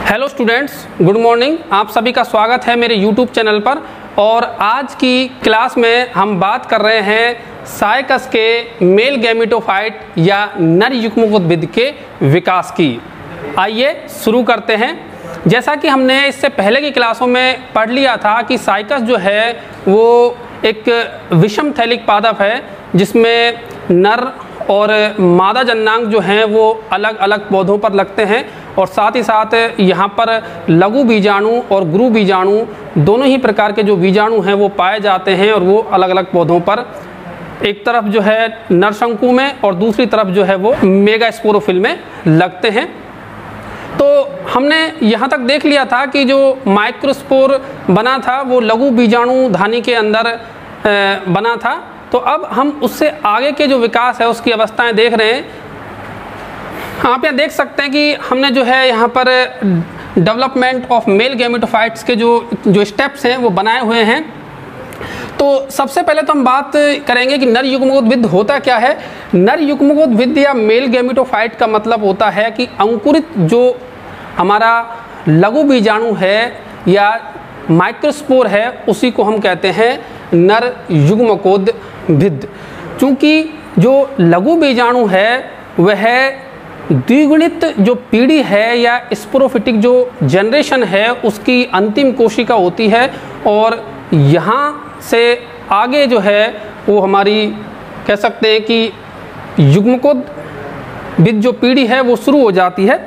Hello students, good morning. आप सभी का स्वागत है मेरे यूट्यूब चैनल पर। और आज की क्लास में हम बात कर रहे हैं साइकस के मेल गैमेटोफाइट या नर युग्मकोद्भिद के विकास की। आइए शुरू करते हैं। जैसा कि हमने इससे पहले की क्लासों में पढ़ लिया था कि साइकस जो है वो एक विषम थैलिक पादप है जिसमें नर और मादा जन्नांग जो हैं वो अलग अलग पौधों पर लगते हैं और साथ ही साथ यहाँ पर लघु बीजाणु और गुरु बीजाणु दोनों ही प्रकार के जो बीजाणु हैं वो पाए जाते हैं और वो अलग अलग पौधों पर एक तरफ जो है नरशंकु में और दूसरी तरफ जो है वो मेगास्पोरोफिल में लगते हैं। तो हमने यहाँ तक देख लिया था कि जो माइक्रोस्पोर बना था वो लघु बीजाणु धानी के अंदर बना था। तो अब हम उससे आगे के जो विकास है उसकी अवस्थाएं देख रहे हैं। आप यहाँ देख सकते हैं कि हमने जो है यहाँ पर डेवलपमेंट ऑफ मेल गैमेटोफाइट्स के जो स्टेप्स हैं वो बनाए हुए हैं। तो सबसे पहले तो हम बात करेंगे कि नर युग्मकोद्भिद होता क्या है। नर युग्मकोद्भिद या मेल गैमेटोफाइट का मतलब होता है कि अंकुरित जो हमारा लघु बीजाणु है या माइक्रोस्पोर है उसी को हम कहते हैं नर युग्मकोद्भिद। चूँकि जो लघु बीजाणु है वह द्विगुणित जो पीढ़ी है या स्पोरोफिटिक जो जनरेशन है उसकी अंतिम कोशिका होती है और यहाँ से आगे जो है वो हमारी कह सकते हैं कि युग्मकोद्भिद जो पीढ़ी है वो शुरू हो जाती है।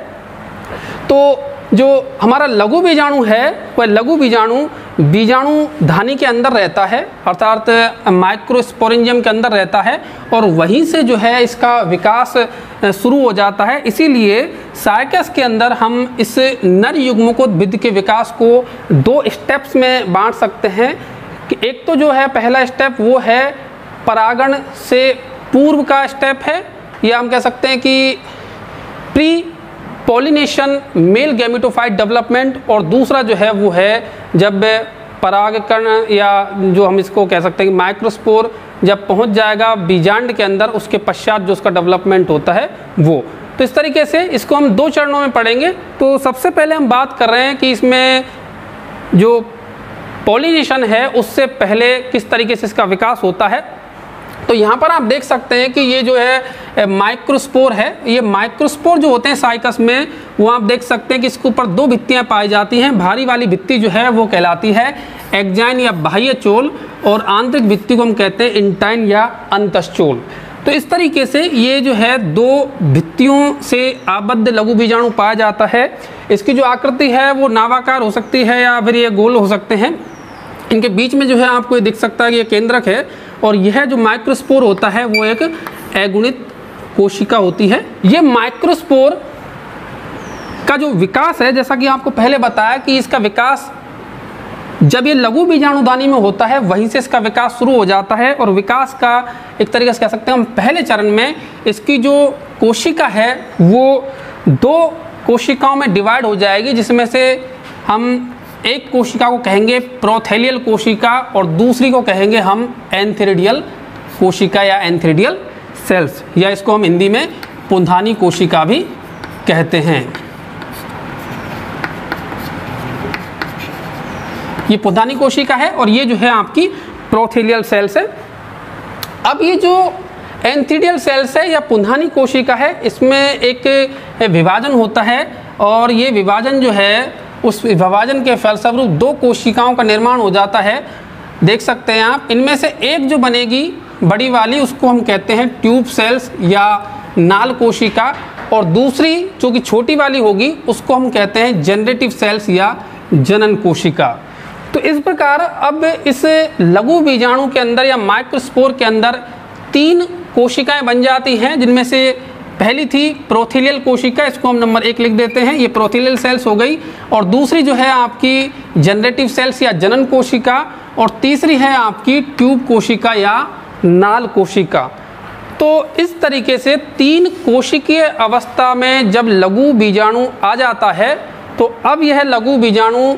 तो जो हमारा लघु बीजाणु है वह लघु बीजाणु बीजाणु धानी के अंदर रहता है अर्थात माइक्रोस्पोरेंजियम के अंदर रहता है और वहीं से जो है इसका विकास शुरू हो जाता है। इसीलिए साइकस के अंदर हम इस नर युग्मकोद्भिद के विकास को दो स्टेप्स में बांट सकते हैं कि एक तो जो है पहला स्टेप वो है परागण से पूर्व का स्टेप है या हम कह सकते हैं कि pre pollination male gametophyte development और दूसरा जो है वो है जब परागकण या जो हम इसको कह सकते हैं कि माइक्रोस्पोर जब पहुंच जाएगा बीजांड के अंदर उसके पश्चात जो उसका डेवलपमेंट होता है वो। तो इस तरीके से इसको हम दो चरणों में पढ़ेंगे। तो सबसे पहले हम बात कर रहे हैं कि इसमें जो पॉलिनेशन है उससे पहले किस तरीके से इसका विकास होता है। तो यहाँ पर आप देख सकते हैं कि ये जो है माइक्रोस्पोर है। ये माइक्रोस्पोर जो होते हैं साइकस में वो आप देख सकते हैं कि इसके ऊपर दो भित्तियाँ पाई जाती हैं। भारी वाली भित्ति जो है वो कहलाती है एक्जाइन या बाह्य चोल और आंतरिक भित्ति को हम कहते हैं इंटाइन या अंतश्चोल। तो इस तरीके से ये जो है दो भित्तियों से आबद्ध लघु बीजाणु पाया जाता है। इसकी जो आकृति है वो नावाकार हो सकती है या फिर ये गोल हो सकते हैं। इनके बीच में जो है आपको ये दिख सकता है कि ये केंद्रक है और यह जो माइक्रोस्पोर होता है वो एक अगुणित कोशिका होती है। ये माइक्रोस्पोर का जो विकास है जैसा कि आपको पहले बताया कि इसका विकास जब ये लघु बीजाणुधानी में होता है वहीं से इसका विकास शुरू हो जाता है और विकास का एक तरीके से कह सकते हैं हम पहले चरण में इसकी जो कोशिका है वो दो कोशिकाओं में डिवाइड हो जाएगी जिसमें से हम एक कोशिका को कहेंगे प्रोथेलियल कोशिका और दूसरी को कहेंगे हम एंथेरिडियल कोशिका या एंथेरिडियल सेल्स या इसको हम हिंदी में पुंधानी कोशिका भी कहते हैं। ये पुंधानी कोशिका है और ये जो है आपकी प्रोथेलियल सेल्स है। अब ये जो एंथेरिडियल सेल्स है या पुंधानी कोशिका है इसमें एक विभाजन होता है और ये विभाजन जो है उस विभाजन के फलस्वरूप दो कोशिकाओं का निर्माण हो जाता है। देख सकते हैं आप इनमें से एक जो बनेगी बड़ी वाली उसको हम कहते हैं ट्यूब सेल्स या नाल कोशिका और दूसरी जो कि छोटी वाली होगी उसको हम कहते हैं जनरेटिव सेल्स या जनन कोशिका। तो इस प्रकार अब इस लघु बीजाणु के अंदर या माइक्रोस्पोर के अंदर तीन कोशिकाएं बन जाती हैं जिनमें से पहली थी प्रोथेलियल कोशिका, इसको हम नंबर 1 लिख देते हैं, ये प्रोथेलियल सेल्स हो गई। और दूसरी जो है आपकी जनरेटिव सेल्स या जनन कोशिका और तीसरी है आपकी ट्यूब कोशिका या नाल कोशिका। तो इस तरीके से तीन कोशिकीय अवस्था में जब लघु बीजाणु आ जाता है तो अब यह लघु बीजाणु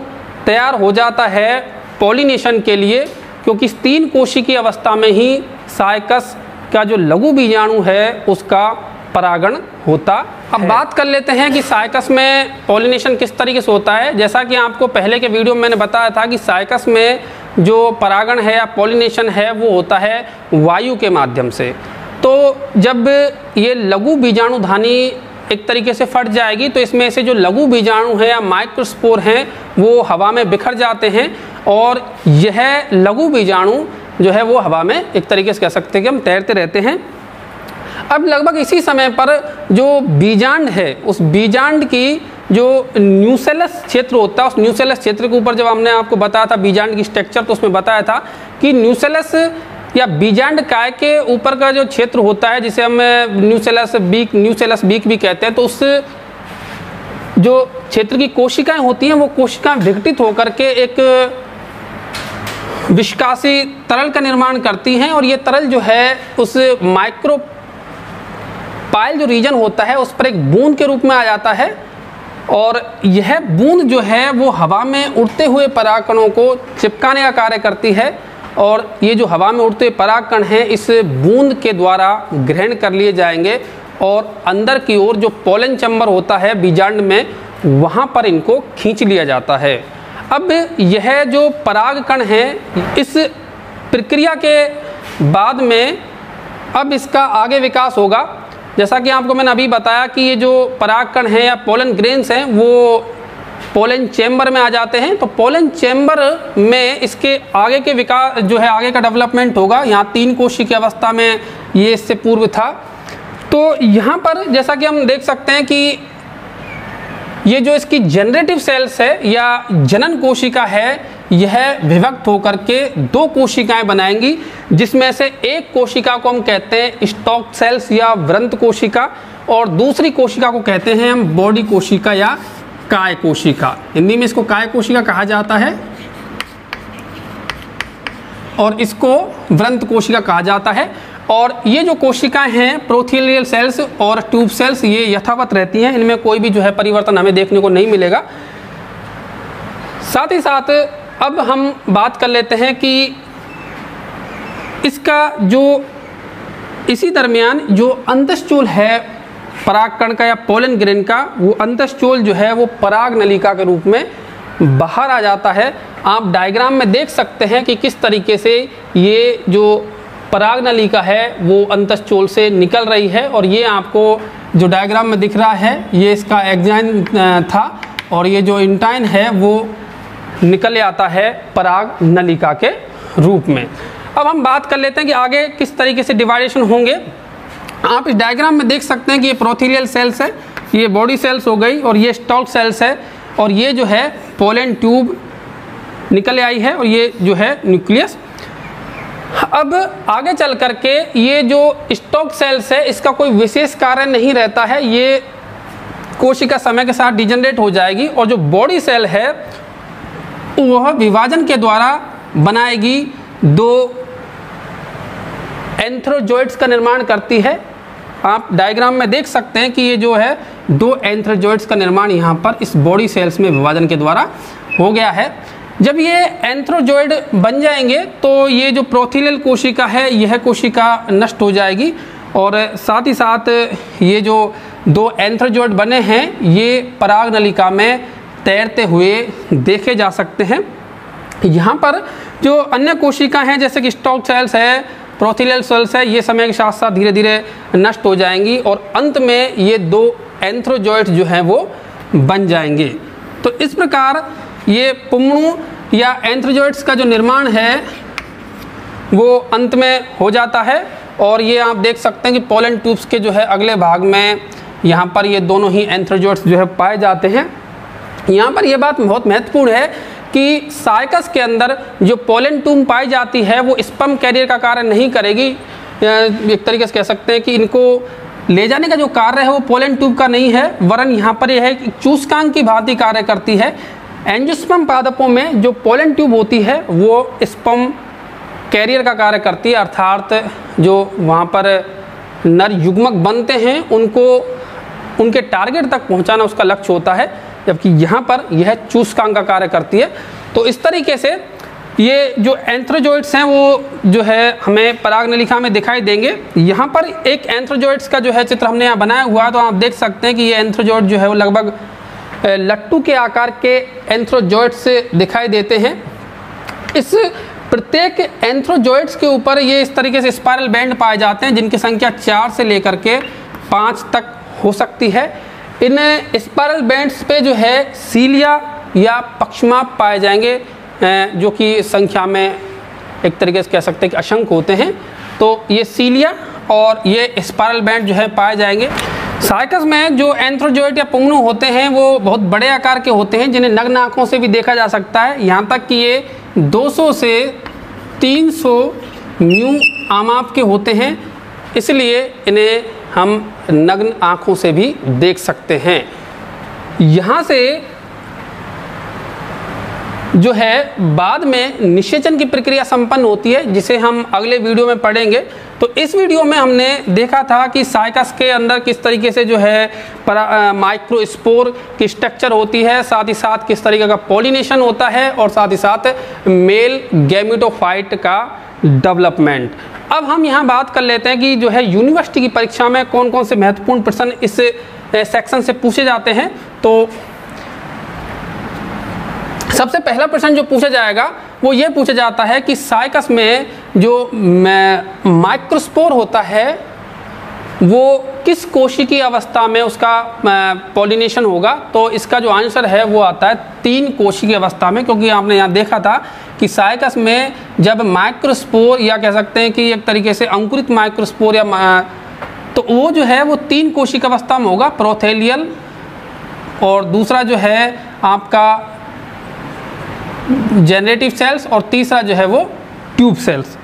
तैयार हो जाता है पॉलिनेशन के लिए, क्योंकि इस तीन कोशिकीय अवस्था में ही साइकस का जो लघु बीजाणु है उसका परागण होता है। अब बात कर लेते हैं कि साइकस में पॉलिनेशन किस तरीके से होता है। जैसा कि आपको पहले के वीडियो में मैंने बताया था कि साइकस में जो परागण है या पॉलिनेशन है वो होता है वायु के माध्यम से। तो जब ये लघु बीजाणुधानी एक तरीके से फट जाएगी तो इसमें से जो लघु बीजाणु हैं या माइक्रोस्पोर हैं वो हवा में बिखर जाते हैं और यह लघु बीजाणु जो है वो हवा में एक तरीके से कह सकते हैं कि हम तैरते रहते हैं। अब लगभग इसी समय पर जो बीजांड है उस बीजांड की जो न्यूसेलस क्षेत्र होता है उस न्यूसेलस क्षेत्र के ऊपर जब हमने आपको बताया था बीजांड की स्ट्रक्चर तो उसमें बताया था कि न्यूसेलस या बीजांड काय के ऊपर का जो क्षेत्र होता है जिसे हम न्यूसेलस बीक भी कहते हैं, तो उस जो क्षेत्र की कोशिकाएं होती हैं वो कोशिकाएं विघटित होकर के एक विष्कासी तरल का निर्माण करती हैं और ये तरल जो है उस माइक्रो पाइल जो रीजन होता है उस पर एक बूंद के रूप में आ जाता है और यह बूंद जो है वो हवा में उड़ते हुए परागकणों को चिपकाने का कार्य करती है और ये जो हवा में उड़ते परागकण हैं इस बूंद के द्वारा ग्रहण कर लिए जाएंगे और अंदर की ओर जो पोलन चैम्बर होता है बीजांड में वहाँ पर इनको खींच लिया जाता है। अब यह जो परागकण है इस प्रक्रिया के बाद में अब इसका आगे विकास होगा। जैसा कि आपको मैंने अभी बताया कि ये जो परागकण हैं या पोलन ग्रेन्स हैं वो पोलन चैम्बर में आ जाते हैं, तो पोलन चैम्बर में इसके आगे के विकास जो है आगे का डेवलपमेंट होगा। यहाँ 3 कोशिका की अवस्था में ये इससे पूर्व था। तो यहाँ पर जैसा कि हम देख सकते हैं कि ये जो इसकी जनरेटिव सेल्स है या जनन कोशिका है यह विभक्त होकर के 2 कोशिकाएं बनाएंगी जिसमें से एक कोशिका को हम कहते हैं स्टॉक सेल्स या व्रंत कोशिका और दूसरी कोशिका को कहते हैं हम बॉडी कोशिका या काय कोशिका। हिंदी में इसको काय कोशिका कहा जाता है और इसको व्रंत कोशिका कहा जाता है। और ये जो कोशिकाएं हैं प्रोथेलियल सेल्स और ट्यूब सेल्स ये यथावत रहती हैं, इनमें कोई भी जो है परिवर्तन हमें देखने को नहीं मिलेगा। साथ ही साथ अब हम बात कर लेते हैं कि इसका जो इसी दरमियान जो अंतःस्थूल है परागकण का या पोलन ग्रेन का वो अंतःस्थूल जो है वो पराग नलिका के रूप में बाहर आ जाता है। आप डायग्राम में देख सकते हैं कि किस तरीके से ये जो पराग नलिका है वो अंतःस्थूल से निकल रही है और ये आपको जो डायग्राम में दिख रहा है ये इसका एक्साइन था और ये जो इंटाइन है वो निकल आता है पराग नलिका के रूप में। अब हम बात कर लेते हैं कि आगे किस तरीके से डिवाइडेशन होंगे। आप इस डायग्राम में देख सकते हैं कि ये प्रोथेलियल सेल्स है, ये बॉडी सेल्स हो गई और ये स्टॉक सेल्स है और ये जो है पोलन ट्यूब निकल आई है और ये जो है न्यूक्लियस। अब आगे चल करके ये जो स्टॉक सेल्स है इसका कोई विशेष कार्य नहीं रहता है, ये कोशिका समय के साथ डिजनरेट हो जाएगी और जो बॉडी सेल है वह विभाजन के द्वारा बनाएगी 2 एंथ्रोजोइड्स का निर्माण करती है। आप डायग्राम में देख सकते हैं कि ये जो है 2 एंथ्रोजोइड्स का निर्माण यहाँ पर इस बॉडी सेल्स में विभाजन के द्वारा हो गया है। जब ये एंथ्रोजोइड बन जाएंगे तो ये जो प्रोथेलियल कोशिका है यह कोशिका नष्ट हो जाएगी और साथ ही साथ ये जो 2 एंथ्रोजोइड बने हैं ये पराग नलिका में तैरते हुए देखे जा सकते हैं। यहाँ पर जो अन्य कोशिका हैं जैसे कि स्टॉक सेल्स है प्रोथेलियल सेल्स है ये समय के साथ साथ धीरे धीरे नष्ट हो जाएंगी और अंत में ये 2 एंथ्रोजोइड्स जो हैं वो बन जाएंगे। तो इस प्रकार ये पुंगणु या एंथ्रोजोइड्स का जो निर्माण है वो अंत में हो जाता है और ये आप देख सकते हैं कि पोलन ट्यूब्स के जो है अगले भाग में यहाँ पर ये दोनों ही एंथ्रोजोइड्स जो है पाए जाते हैं। यहाँ पर यह बात बहुत महत्वपूर्ण है कि साइकस के अंदर जो पोलन ट्यूब पाई जाती है वो स्पर्म कैरियर का कार्य नहीं करेगी। एक तरीके से कह सकते हैं कि इनको ले जाने का जो कार्य है वो पोलन ट्यूब का नहीं है, वरन यहाँ पर यह है कि चूसकांक की भांति कार्य करती है। एंजियोस्पर्म पादपों में जो पोलन ट्यूब होती है वो स्पर्म कैरियर का कार्य करती है, अर्थात जो वहाँ पर नर युग्मक बनते हैं उनको उनके टारगेट तक पहुँचाना उसका लक्ष्य होता है, जबकि यहाँ पर यह चूसकांक का कार्य करती है। तो इस तरीके से ये जो एंथ्रोजोइट्स हैं वो जो है हमें परागनलिका में दिखाई देंगे। यहाँ पर एक एंथ्रोजोइट्स का जो है चित्र हमने यहाँ बनाया हुआ है, तो आप देख सकते हैं कि ये एंथ्रोजोइट जो है वो लगभग लट्टू के आकार के एंथ्रोजोइट्स दिखाई देते हैं। इस प्रत्येक एंथ्रोजोइट्स के ऊपर ये इस तरीके से स्पाइरल बैंड पाए जाते हैं, जिनकी संख्या 4 से लेकर के 5 तक हो सकती है। इन स्पाइरल बैंड्स पे जो है सीलिया या पक्षमाप पाए जाएंगे, जो कि संख्या में एक तरीके से कह सकते हैं कि असंख्य होते हैं। तो ये सीलिया और ये स्पाइरल बैंड जो है पाए जाएंगे। साइकस में जो एंथ्रोजोइट या पुंगनू होते हैं वो बहुत बड़े आकार के होते हैं, जिन्हें नग्न आँखों से भी देखा जा सकता है। यहाँ तक कि ये 200 से 300 म्यू आमाप के होते हैं, इसलिए इन्हें हम नग्न आँखों से भी देख सकते हैं। यहाँ से जो है बाद में निषेचन की प्रक्रिया संपन्न होती है, जिसे हम अगले वीडियो में पढ़ेंगे। तो इस वीडियो में हमने देखा था कि साइकस के अंदर किस तरीके से जो है माइक्रोस्पोर की स्ट्रक्चर होती है, साथ ही साथ किस तरीके का पॉलिनेशन होता है, और साथ ही साथ मेल गैमेटोफाइट का डेवलपमेंट। अब हम यहाँ बात कर लेते हैं कि जो है यूनिवर्सिटी की परीक्षा में कौन कौन से महत्वपूर्ण प्रश्न इस सेक्शन से पूछे जाते हैं। तो सबसे पहला प्रश्न जो पूछा जाएगा वो ये पूछा जाता है कि साइकस में जो माइक्रोस्पोर होता है वो किस कोशिकीय अवस्था में उसका पॉलिनेशन होगा। तो इसका जो आंसर है वो आता है 3 कोशिकीय अवस्था में, क्योंकि आपने यहाँ देखा था कि साइकस में जब माइक्रोस्पोर या कह सकते हैं कि एक तरीके से अंकुरित माइक्रोस्पोर या तो वो जो है वो 3 कोशिकीय अवस्था में होगा, प्रोथेलियल, और दूसरा जो है आपका जनरेटिव सेल्स, और तीसरा जो है वो ट्यूब सेल्स।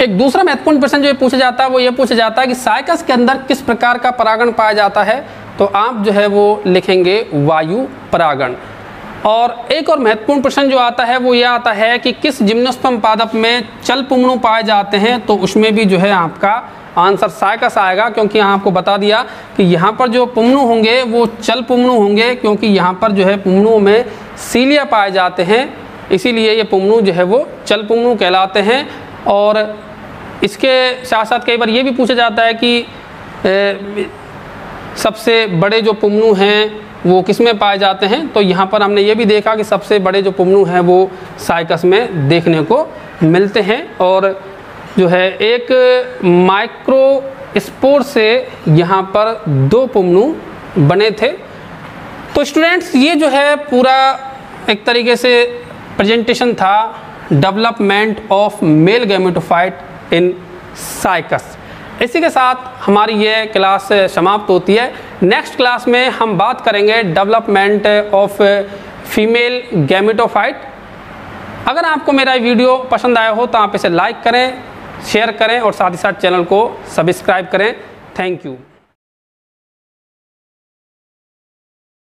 एक दूसरा महत्वपूर्ण प्रश्न जो पूछा जाता है वो ये पूछा जाता है कि साइकस के अंदर किस प्रकार का परागण पाया जाता है। तो आप जो है वो लिखेंगे वायु परागण। और एक और महत्वपूर्ण प्रश्न जो आता है वो यह आता है कि किस जिम्नोस्पर्म पादप में चल पुंगनू पाए जाते हैं। तो उसमें भी जो है आपका आंसर साइकस आएगा, क्योंकि यहाँ आपको बता दिया कि यहाँ पर जो पुंगनू होंगे वो चल पुंगनू होंगे, क्योंकि यहाँ पर जो है पुंगनू में सीलिया पाए जाते हैं, इसीलिए ये पुंगनू जो है वो चल पुंगनू कहलाते हैं। और इसके साथ साथ कई बार ये भी पूछा जाता है कि सबसे बड़े जो पुंगनू हैं वो किस में पाए जाते हैं। तो यहाँ पर हमने ये भी देखा कि सबसे बड़े जो पुंगनू हैं वो साइकस में देखने को मिलते हैं। और जो है एक माइक्रोस्पोर से यहाँ पर 2 पुंगनू बने थे। तो स्टूडेंट्स, ये जो है पूरा एक तरीके से प्रेजेंटेशन था development of male gametophyte in cycas. इसी के साथ हमारी ये क्लास समाप्त होती है। नेक्स्ट क्लास में हम बात करेंगे डेवलपमेंट ऑफ फीमेल गैमेटोफाइट। अगर आपको मेरा वीडियो पसंद आया हो तो आप इसे लाइक करें, शेयर करें और साथ ही साथ चैनल को सब्सक्राइब करें। Thank you.